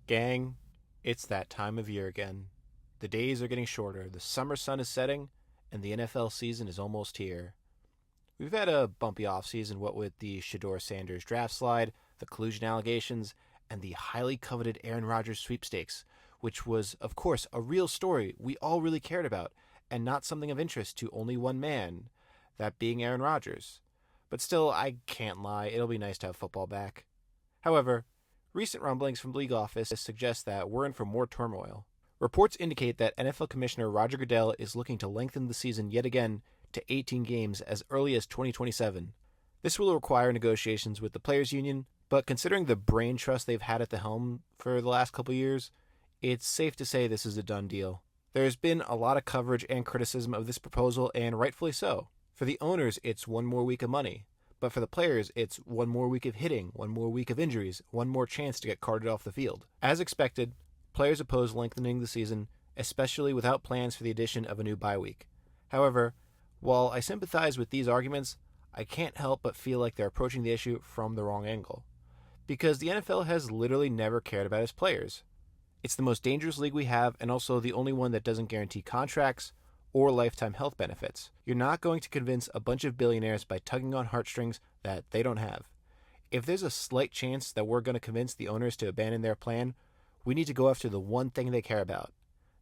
Gang, it's that time of year again. The days are getting shorter, the summer sun is setting, and the NFL season is almost here. We've had a bumpy offseason, what with the Shedeur Sanders draft slide, the collusion allegations, and the highly coveted Aaron Rodgers sweepstakes, which was, of course, a real story we all really cared about, and not something of interest to only one man, that being Aaron Rodgers. But still, I can't lie, it'll be nice to have football back. However, recent rumblings from the league office suggest that we're in for more turmoil. Reports indicate that NFL Commissioner Roger Goodell is looking to lengthen the season yet again to 18 games as early as 2027. This will require negotiations with the players' union, but considering the brain trust they've had at the helm for the last couple years, it's safe to say this is a done deal. There's been a lot of coverage and criticism of this proposal, and rightfully so. For the owners, it's one more week of money. But for the players, it's one more week of hitting, one more week of injuries, one more chance to get carted off the field. As expected, players oppose lengthening the season, especially without plans for the addition of a new bye week. However, while I sympathize with these arguments, I can't help but feel like they're approaching the issue from the wrong angle. Because the NFL has literally never cared about its players. It's the most dangerous league we have, and also the only one that doesn't guarantee contracts or lifetime health benefits. You're not going to convince a bunch of billionaires by tugging on heartstrings that they don't have. If there's a slight chance that we're going to convince the owners to abandon their plan, we need to go after the one thing they care about,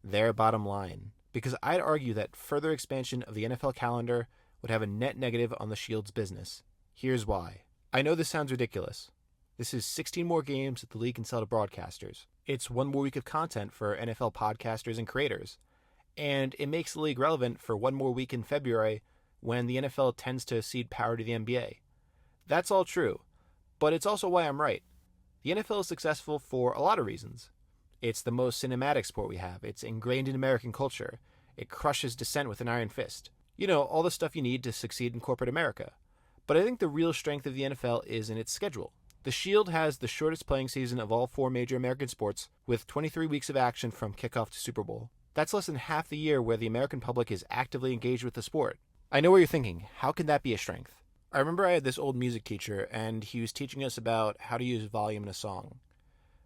their bottom line. Because I'd argue that further expansion of the NFL calendar would have a net negative on the Shield's business. Here's why. I know this sounds ridiculous. This is 16 more games that the league can sell to broadcasters. It's one more week of content for NFL podcasters and creators. And it makes the league relevant for one more week in February when the NFL tends to cede power to the NBA. That's all true, but it's also why I'm right. The NFL is successful for a lot of reasons. It's the most cinematic sport we have. It's ingrained in American culture. It crushes dissent with an iron fist. You know, all the stuff you need to succeed in corporate America. But I think the real strength of the NFL is in its schedule. The Shield has the shortest playing season of all four major American sports, with 23 weeks of action from kickoff to Super Bowl. That's less than half the year where the American public is actively engaged with the sport. I know what you're thinking. How can that be a strength? I remember I had this old music teacher, and he was teaching us about how to use volume in a song.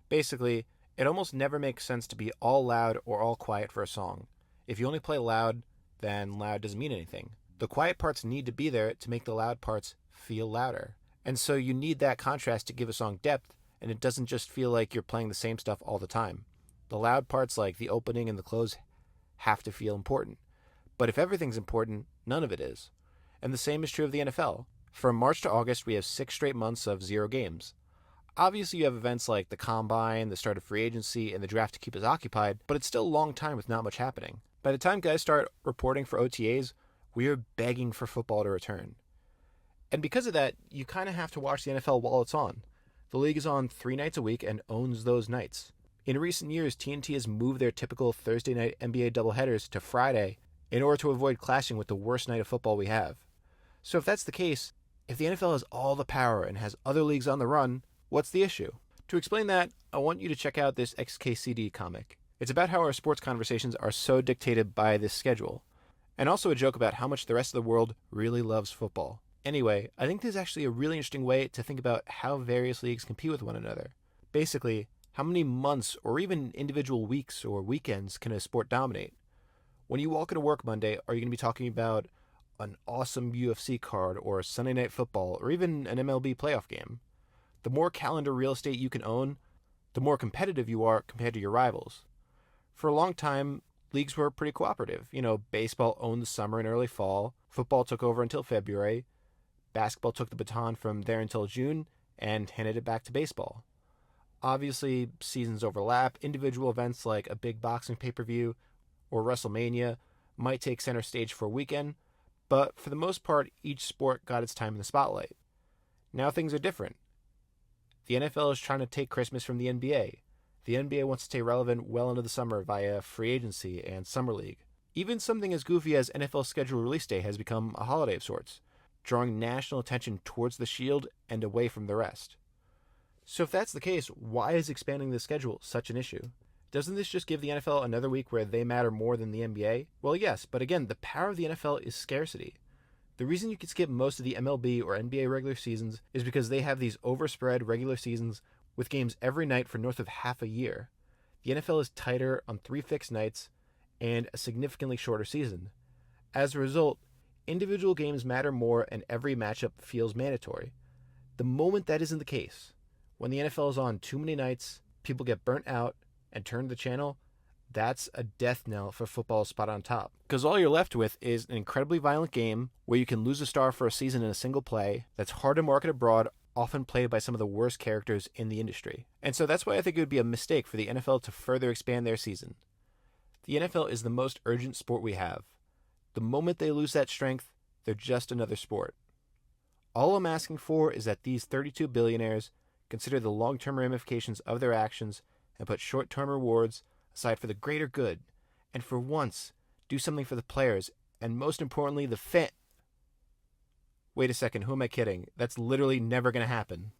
Basically, it almost never makes sense to be all loud or all quiet for a song. If you only play loud, then loud doesn't mean anything. The quiet parts need to be there to make the loud parts feel louder. And so you need that contrast to give a song depth, and it doesn't just feel like you're playing the same stuff all the time. The loud parts like the opening and the close have to feel important. But if everything's important, none of it is. And the same is true of the NFL. From March to August, we have 6 straight months of 0 games. Obviously, you have events like the Combine, the start of free agency, and the draft to keep us occupied, but it's still a long time with not much happening. By the time guys start reporting for OTAs, we are begging for football to return. And because of that, you kind of have to watch the NFL while it's on. The league is on 3 nights a week and owns those nights. In recent years, TNT has moved their typical Thursday night NBA doubleheaders to Friday in order to avoid clashing with the worst night of football we have. So if that's the case, if the NFL has all the power and has other leagues on the run, what's the issue? To explain that, I want you to check out this XKCD comic. It's about how our sports conversations are so dictated by this schedule, and also a joke about how much the rest of the world really loves football. Anyway, I think this is actually a really interesting way to think about how various leagues compete with one another. Basically, how many months or even individual weeks or weekends can a sport dominate? When you walk into work Monday, are you going to be talking about an awesome UFC card or Sunday Night Football or even an MLB playoff game? The more calendar real estate you can own, the more competitive you are compared to your rivals. For a long time, leagues were pretty cooperative. You know, baseball owned the summer and early fall, football took over until February, basketball took the baton from there until June and handed it back to baseball. Obviously, seasons overlap. Individual events like a big boxing pay-per-view or WrestleMania might take center stage for a weekend, but for the most part, each sport got its time in the spotlight. Now things are different. The NFL is trying to take Christmas from the NBA. The NBA wants to stay relevant well into the summer via free agency and summer league. Even something as goofy as NFL schedule release day has become a holiday of sorts, drawing national attention towards the Shield and away from the rest. So if that's the case, why is expanding the schedule such an issue? Doesn't this just give the NFL another week where they matter more than the NBA? Well, yes, but again, the power of the NFL is scarcity. The reason you can skip most of the MLB or NBA regular seasons is because they have these overspread regular seasons with games every night for north of half a year. The NFL is tighter on 3 fixed nights and a significantly shorter season. As a result, individual games matter more and every matchup feels mandatory. The moment that isn't the case, when the NFL is on too many nights, people get burnt out and turn the channel, that's a death knell for football's spot on top. Because all you're left with is an incredibly violent game where you can lose a star for a season in a single play that's hard to market abroad, often played by some of the worst characters in the industry. And so that's why I think it would be a mistake for the NFL to further expand their season. The NFL is the most urgent sport we have. The moment they lose that strength, they're just another sport. All I'm asking for is that these 32 billionaires consider the long-term ramifications of their actions and put short-term rewards aside for the greater good, and for once, do something for the players, and most importantly, the fan. Wait a second, who am I kidding? That's literally never going to happen.